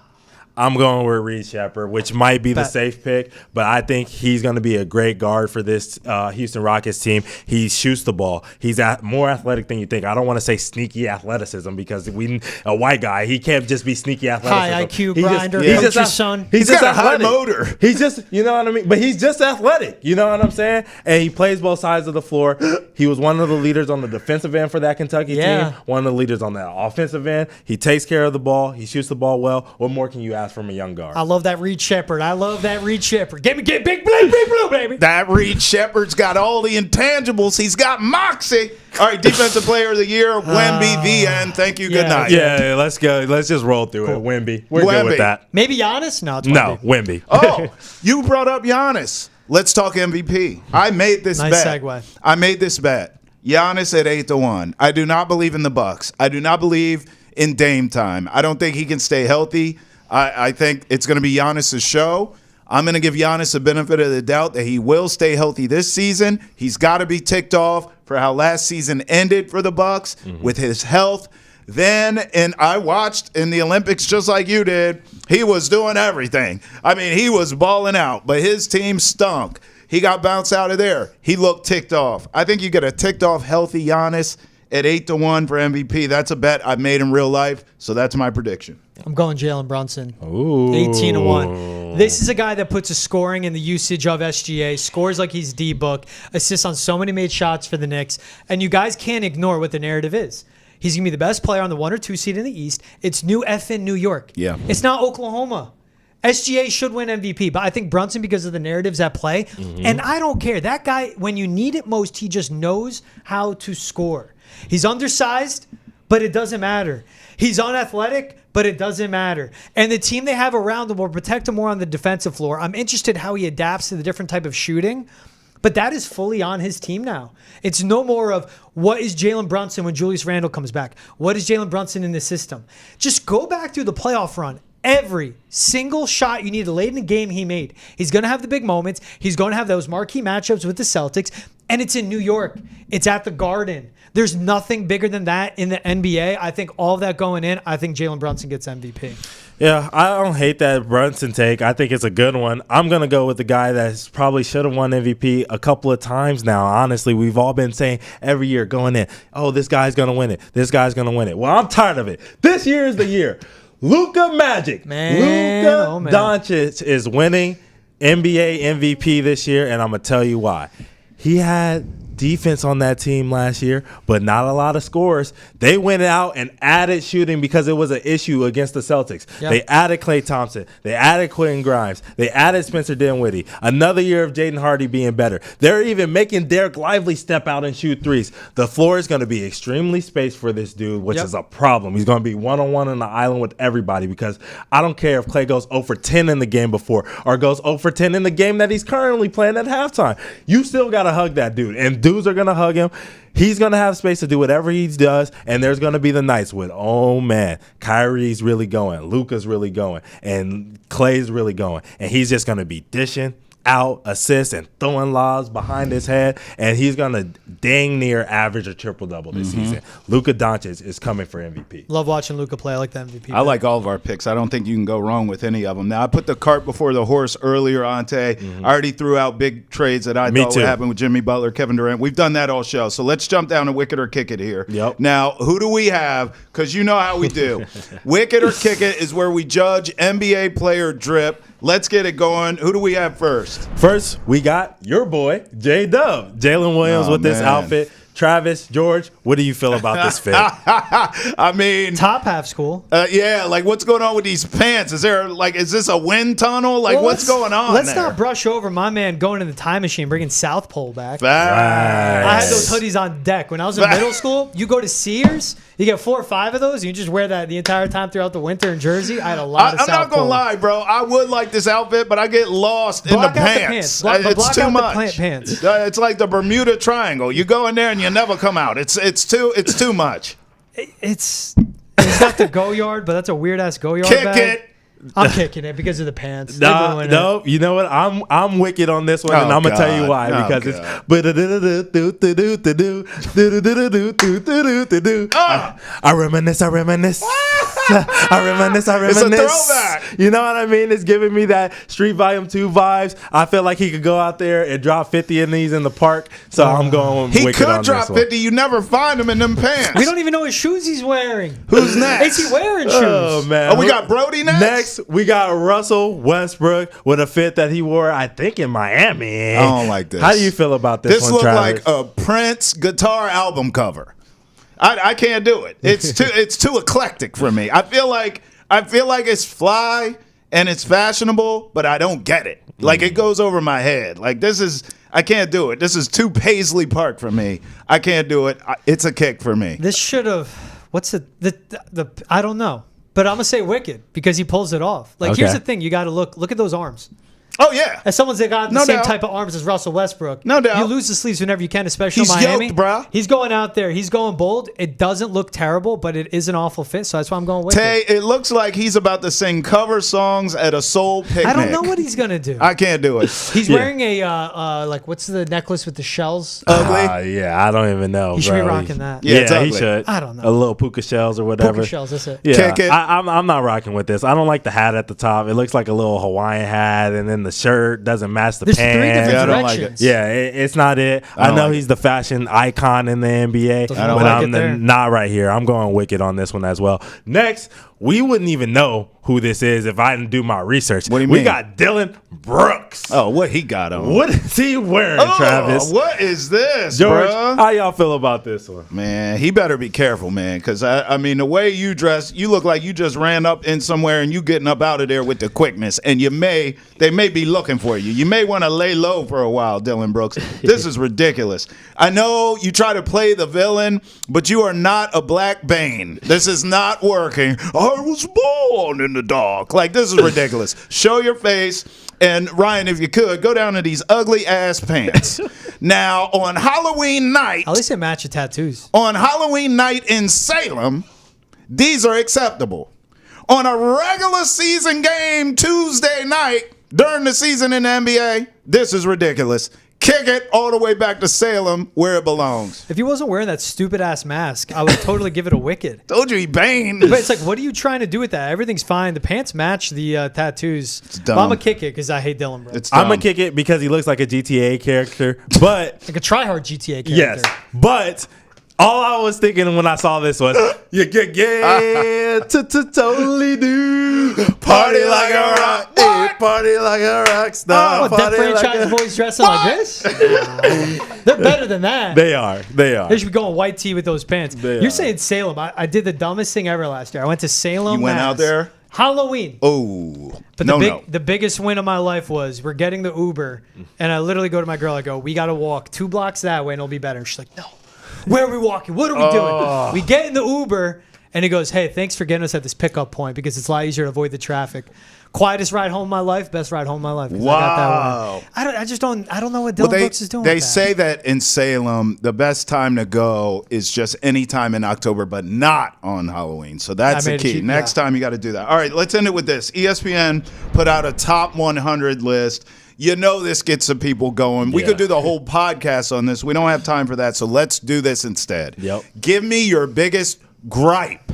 I'm going with Reed Sheppard, which might be the safe pick, but I think he's going to be a great guard for this Houston Rockets team. He shoots the ball. He's more athletic than you think. I don't want to say sneaky athleticism because a white guy, he can't just be sneaky athleticism. High IQ grinder, coach's son. He's just got a high motor. He's just, you know what I mean? But he's just athletic. You know what I'm saying? And he plays both sides of the floor. He was one of the leaders on the defensive end for that Kentucky team, one of the leaders on the offensive end. He takes care of the ball. He shoots the ball well. What more can you ask from a young guard? I love that Reed Sheppard. Get big blue, baby. That Reed Shepherd's got all the intangibles. He's got moxie. All right, Defensive Player of the Year, Wemby, the end. Thank you. Good night. Yeah, let's go. Let's just roll through it. Wemby. We're good with that. Maybe Giannis? No, it's Wemby. No, Wemby. Oh, you brought up Giannis. Let's talk MVP. I made this bet. Nice segue. I made this bet. Giannis at 8-1. I do not believe in the Bucks. I do not believe in Dame time. I don't think he can stay healthy. I think it's going to be Giannis' show. I'm going to give Giannis the benefit of the doubt that he will stay healthy this season. He's got to be ticked off for how last season ended for the Bucks with his health. Then, and I watched in the Olympics just like you did, he was doing everything. I mean, he was balling out, but his team stunk. He got bounced out of there. He looked ticked off. I think you get a ticked off, healthy Giannis at 8-1 for MVP. That's a bet I've made in real life, so that's my prediction. I'm going Jalen Brunson. Ooh. 18-1. This is a guy that puts a scoring in the usage of SGA, scores like he's D-Book, assists on so many made shots for the Knicks, and you guys can't ignore what the narrative is. He's going to be the best player on the 1 or 2 seed in the East. It's New effing New York. Yeah. It's not Oklahoma. SGA should win MVP, but I think Brunson because of the narratives at play. And I don't care. That guy, when you need it most, he just knows how to score. He's undersized, but it doesn't matter. He's unathletic, but it doesn't matter. And the team they have around him will protect him more on the defensive floor. I'm interested how he adapts to the different type of shooting, but that is fully on his team now. It's no more of what is Jalen Brunson when Julius Randle comes back? What is Jalen Brunson in the system? Just go back through the playoff run. Every single shot you needed late in the game he made. He's going to have the big moments. He's going to have those marquee matchups with the Celtics. And it's in New York. It's at the Garden. There's nothing bigger than that in the NBA. I think all of that going in, I think Jalen Brunson gets MVP. Yeah, I don't hate that Brunson take. I think it's a good one. I'm going to go with the guy that probably should have won MVP a couple of times now. Honestly, we've all been saying every year going in, oh, this guy's going to win it. This guy's going to win it. Well, I'm tired of it. This year is the year. Luka Magic. Luka Doncic is winning NBA MVP this year, and I'm going to tell you why. He had defense on that team last year, but not a lot of scores. They went out and added shooting because it was an issue against the Celtics. Yep. They added Klay Thompson. They added Quentin Grimes. They added Spencer Dinwiddie. Another year of Jaden Hardy being better. They're even making Derek Lively step out and shoot threes. The floor is going to be extremely spaced for this dude, which is a problem. He's going to be one-on-one on the island with everybody because I don't care if Klay goes 0 for 10 in the game before or goes 0 for 10 in the game that he's currently playing at halftime. You still got to hug that dude, and dudes are going to hug him. He's going to have space to do whatever he does, and there's going to be the nights with, oh, man, Kyrie's really going, Luka's really going, and Klay's really going, and he's just going to be dishing out assists and throwing lobs behind his head, and he's going to dang near average a triple-double this season. Luka Doncic is coming for MVP. Love watching Luka play. I like the MVP. I like all of our picks. I don't think you can go wrong with any of them. Now, I put the cart before the horse earlier, Ante. I already threw out big trades that I thought would happen with Jimmy Butler, Kevin Durant. We've done that all show. So let's jump down to Wick It or Kick It here. Yep. Now, who do we have? Because you know how we do. Wick It or Kick It is where we judge NBA player drip. Let's get it going. Who do we have first? First, we got your boy, J-Dub. Jalen Williams with this outfit. Travis, George, what do you feel about this fit? I mean, top half's cool. Yeah, like what's going on with these pants? Is this a wind tunnel? Like, what's going on? Let's not brush over my man going in the time machine, bringing South Pole back. Right. I had those hoodies on deck when I was in middle school. You go to Sears, you get 4 or 5 of those, and you just wear that the entire time throughout the winter in Jersey. I had a lot of South Pole. I'm not gonna lie, bro. I would like this outfit, but I get lost in the pants. It's too much. It's like the Bermuda Triangle. You go in there and you never come out. It's too much. It's not the go yard, but that's a weird ass go yard. Kick bag. it. I'm kicking it because of the pants. No, you know what? I'm wicked on this one, and I'm gonna tell you why. Because it's I reminisce. It's a throwback. You know what I mean? It's giving me that Street Volume 2 vibes. I feel like he could go out there and drop 50 in these in the park. So I'm going he wicked on could drop this 50. You never find him in them pants. We don't even know what shoes he's wearing. Who's next? Is he wearing shoes? Oh, man. Oh, we got Brody next? We got Russell Westbrook with a fit that he wore, I think, in Miami. I don't like this. How do you feel about this one, looked Travis? like a Prince guitar album cover. I can't do it. It's too eclectic for me. I feel like it's fly and it's fashionable, but I don't get it. Like, it goes over my head. Like, I can't do it. This is too Paisley Park for me. I can't do it. It's a kick for me. This should have. What's the I don't know. But I'm going to say Wicked because he pulls it off. Like, here's the thing. You got to look at those arms. Oh, yeah. As someone's that got the same type of arms as Russell Westbrook. No doubt. You lose the sleeves whenever you can, especially He's in Miami. yoked, bro. He's going out there. He's going bold. It doesn't look terrible, but it is an awful fit, so that's why I'm going Wicked. Tay, it looks like he's about to sing cover songs at a soul picnic. I don't know what he's going to do. I can't do it. He's wearing a, like, what's the necklace with the shells? Ugly? Yeah, I don't even know, He should be rocking that. Yeah, it's he should. I don't know. A little puka shells or whatever. Puka shells, that's it. Yeah, Kick it. I'm not rocking with this. I don't like the hat at the top. It looks like a little Hawaiian hat, and then the shirt doesn't match the There's pants. 3 different I don't directions. like it. Yeah, it's not it. I know he's the fashion icon in the NBA, but I'm not right here. I'm going Wicked on this one as well. Next, we wouldn't even know who this is if I didn't do my research. What do you mean? We got Dylan Brooks. Oh, what he got on? What is he wearing, Travis? What is this, George, bro? how y'all feel about this one? Man, he better be careful, man, because, I mean, the way you dress, you look like you just ran up in somewhere and you getting up out of there with the quickness, and they may be looking for you. You may want to lay low for a while, Dylan Brooks. This is ridiculous. I know you try to play the villain, but you are not a Black Bane. This is not working. I was born in the dark. Like, this is ridiculous. Show your face. And Ryan, if you could, go down to these ugly ass pants. Now, on Halloween night, At least they match your tattoos. on Halloween night in Salem, these are acceptable. On a regular season game Tuesday night during the season in the NBA, this is ridiculous. kick it all the way back to Salem where it belongs. If he wasn't wearing that stupid ass mask, I would totally give it a wicked. Told you he banged. But it's like, what are you trying to do with that? Everything's fine. The pants match the tattoos. It's dumb. Well, I'm going to kick it because I hate Dylan Brooks. It's dumb. I'm going to kick it because he looks like a GTA character. But like a try-hard GTA character. yes, but all I was thinking when I saw this was, you get totally do. Party like a rock. Party like a rock star. What, that franchise boys dressing like this? They're better than that. They are. They should be going white tee with those pants. You're saying Salem. I did the dumbest thing ever last year. I went to Salem. You went out there? Halloween. Oh. But the biggest win of my life was we're getting the Uber, and I literally go to my girl. I go, we got to walk 2 blocks that way, and it'll be better. And she's like, no. Where are we walking? What are we doing? We get in the Uber, and he goes, hey, thanks for getting us at this pickup point because it's a lot easier to avoid the traffic. Quietest ride home of my life, best ride home of my life. Wow. I don't know what Dylan Brooks is doing. They say that in Salem, the best time to go is just any time in October, but not on Halloween. So that's the key. Next time you got to do that. All right, let's end it with this. ESPN put out a top 100 list. You know this gets some people going. We could do the whole podcast on this. We don't have time for that, so let's do this instead. Yep. Give me your biggest gripe.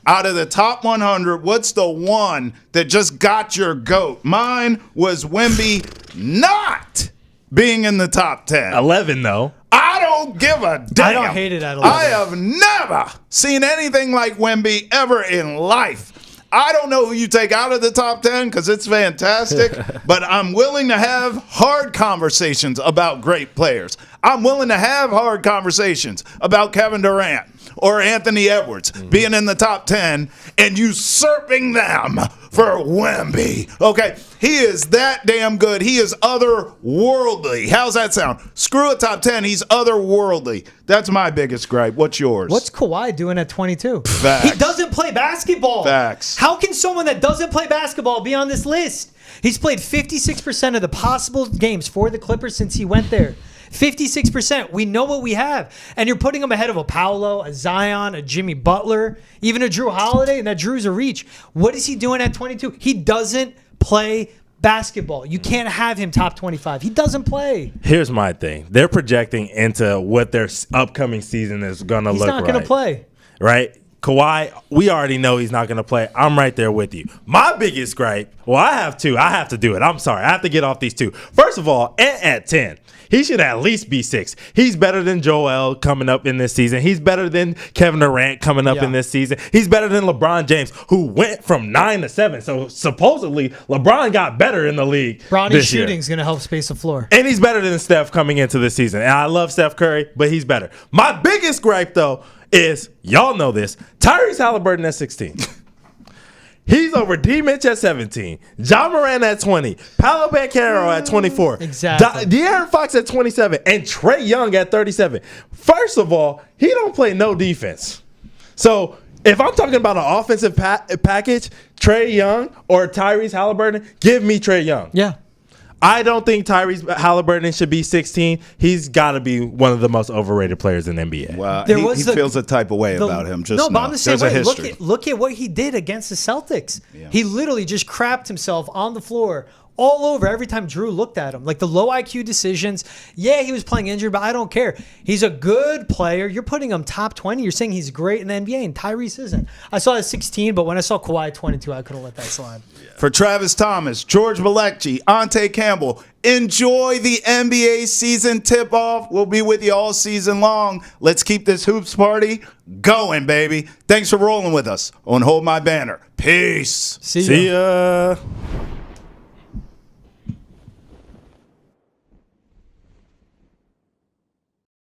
Out of the top 100, what's the one that just got your goat? Mine was Wemby not being in the top 10. 11, though. I don't give a damn. I don't hate it at 11. I have never seen anything like Wemby ever in life. I don't know who you take out of the top 10 because it's fantastic, but I'm willing to have hard conversations about great players. I'm willing to have hard conversations about Kevin Durant or Anthony Edwards being in the top 10 and usurping them for Wemby. Okay, he is that damn good. He is otherworldly. How's that sound? Screw a top 10. He's otherworldly. That's my biggest gripe. What's yours? What's Kawhi doing at 22? Facts. He doesn't play basketball. Facts. How can someone that doesn't play basketball be on this list? He's played 56% of the possible games for the Clippers since he went there. 56%. We know what we have. And you're putting him ahead of a Paolo, a Zion, a Jimmy Butler, even a Drew Holiday, and that Drew's a reach. What is he doing at 22? He doesn't play basketball. You can't have him top 25. He doesn't play. Here's my thing. They're projecting into what their upcoming season is going to look like. He's not going to play. Right? Kawhi, we already know he's not going to play. I'm right there with you. My biggest gripe, well, I have two. I have to do it. I'm sorry. I have to get off these two. First of all, at 10, he should at least be 6. He's better than Joel coming up in this season. He's better than Kevin Durant coming up in this season. He's better than LeBron James, who went from 9 to 7. So supposedly, LeBron got better in the league. Bronny's shooting is going to help space the floor. And he's better than Steph coming into this season. And I love Steph Curry, but he's better. My biggest gripe, though, is, y'all know this, Tyrese Haliburton at 16. He's over D. Mitch at 17, John Moran at 20, Paolo Banchero at 24, exactly. De'Aaron Fox at 27, and Trae Young at 37. First of all, he don't play no defense. So if I'm talking about an offensive package, Trae Young or Tyrese Haliburton, give me Trae Young. Yeah. I don't think Tyrese Haliburton should be 16. He's got to be one of the most overrated players in the NBA. Well, he feels a type of way about him. Just but I'm the same way. History. Look at what he did against the Celtics. Yeah. He literally just crapped himself on the floor all over every time Drew looked at him. Like the low IQ decisions. Yeah, he was playing injured, but I don't care. He's a good player. You're putting him top 20. You're saying he's great in the NBA, and Tyrese isn't. I saw at 16, but when I saw Kawhi at 22, I couldn't let that slide. Yeah. For Travis Thomas, George Balekji, Ante Campbell, enjoy the NBA season tip-off. We'll be with you all season long. Let's keep this hoops party going, baby. Thanks for rolling with us on Hold My Banner. Peace. See ya.